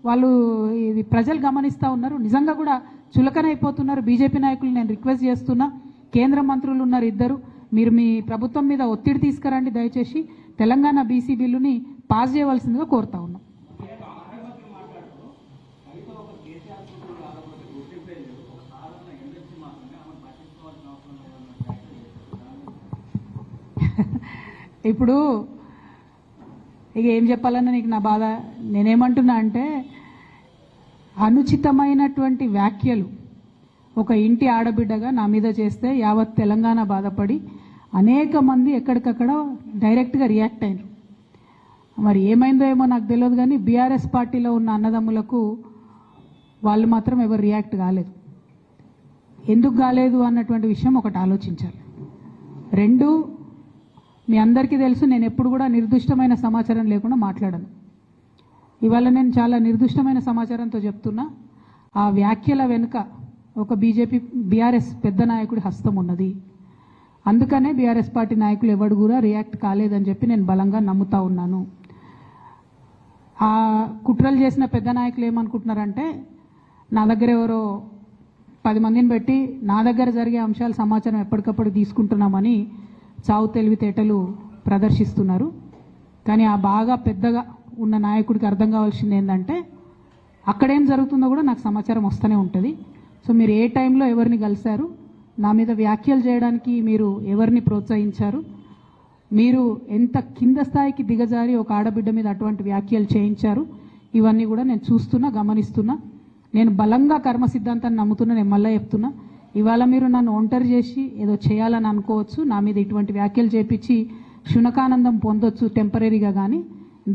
వాళ్ళు ఇది ప్రజలు గమనిస్తూ ఉన్నారు. నిజంగా కూడా చులకనైపోతున్నారు. బీజేపీ నాయకులు నేను రిక్వెస్ట్ చేస్తున్నా, కేంద్ర మంత్రులు ఉన్నారు ఇద్దరు, మీరు మీ ప్రభుత్వం మీద ఒత్తిడి తీసుకురండి, దయచేసి తెలంగాణ బీసీ బిల్లుని పాస్ చేయవలసిందిగా కోరుతా ఉన్నాం. ఇప్పుడు ఇక ఏం చెప్పాలన్నా నీకు నా బాధ. నేనేమంటున్నా అంటే, అనుచితమైనటువంటి వ్యాఖ్యలు ఒక ఇంటి ఆడబిడ్డగా నా మీద చేస్తే యావత్ తెలంగాణ బాధపడి అనేక మంది ఎక్కడికక్కడ డైరెక్ట్గా రియాక్ట్ అయినారు. మరి ఏమైందో ఏమో నాకు తెలియదు, కానీ బీఆర్ఎస్ పార్టీలో ఉన్న అన్నదమ్ములకు వాళ్ళు మాత్రం ఎవరు రియాక్ట్ కాలేదు. ఎందుకు కాలేదు అన్నటువంటి విషయం ఒకటి ఆలోచించాలి. రెండు, మీ అందరికీ తెలుసు, నేను ఎప్పుడు కూడా నిర్దిష్టమైన సమాచారం లేకుండా మాట్లాడను. ఇవాళ నేను చాలా నిర్దిష్టమైన సమాచారంతో చెప్తున్నా. ఆ వ్యాఖ్యల వెనుక ఒక బీఆర్ఎస్ పెద్ద నాయకుడి హస్తం ఉన్నది. అందుకనే బీఆర్ఎస్ పార్టీ నాయకులు ఎవరు కూడా రియాక్ట్ కాలేదని చెప్పి నేను బలంగా నమ్ముతా ఉన్నాను. ఆ కుట్రలు చేసిన పెద్ద నాయకులు ఏమనుకుంటున్నారంటే, నా దగ్గర ఎవరో 10 మందిని పెట్టి నా దగ్గర జరిగే అంశాల సమాచారం ఎప్పటికప్పుడు తీసుకుంటున్నామని చావు తెలివితేటలు ప్రదర్శిస్తున్నారు. కానీ ఆ బాగా పెద్దగా ఉన్న నాయకుడికి అర్థం కావాల్సింది ఏంటంటే, అక్కడేం జరుగుతుందో కూడా నాకు సమాచారం వస్తూనే ఉంటుంది. సో మీరు ఏ టైంలో ఎవరిని కలిశారు, నా మీద వ్యాఖ్యలు చేయడానికి మీరు ఎవరిని ప్రోత్సహించారు, మీరు ఎంత కింద స్థాయికి దిగజారి ఒక ఆడబిడ్డ మీద అటువంటి వ్యాఖ్యలు చేయించారు, ఇవన్నీ కూడా నేను చూస్తున్నా, గమనిస్తున్నా. నేను బలంగా కర్మ సిద్ధాంతాన్ని నమ్ముతున్నా. నేను మళ్ళీ చెప్తున్నా, ఇవాళ మీరు నన్ను ఒంటరి చేసి ఏదో చేయాలని అనుకోవచ్చు, నా మీద ఇటువంటి వ్యాఖ్యలు చేపించి శునకానందం పొందొచ్చు టెంపరీగా, కానీ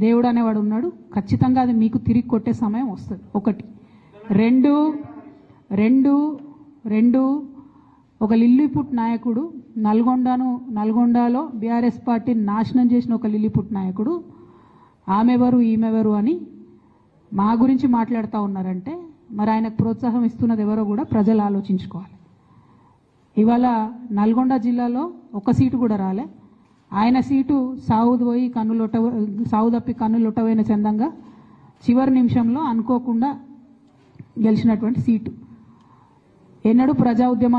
దేవుడు అనేవాడు ఉన్నాడు. ఖచ్చితంగా అది మీకు తిరిగి కొట్టే సమయం వస్తుంది. ఒకటి. రెండు ఒక లిల్లీపుట్ నాయకుడు, నల్గొండలో బీఆర్ఎస్ పార్టీని నాశనం చేసిన ఒక లిల్లీపుట్ నాయకుడు ఆమెవరు ఈమెవరు అని మా గురించి మాట్లాడుతూ ఉన్నారంటే, మరి ఆయనకు ప్రోత్సాహం ఇస్తున్నది ఎవరో కూడా ప్రజలు ఆలోచించుకోవాలి. ఇవాళ నల్గొండ జిల్లాలో ఒక సీటు కూడా రాలే. ఆయన సీటు సావు తప్పి కన్నులొట్టవైన చందంగా చివరి నిమిషంలో అనుకోకుండా గెలిచినటువంటి సీటు. ఎన్నడూ ప్రజా ఉద్యమాలు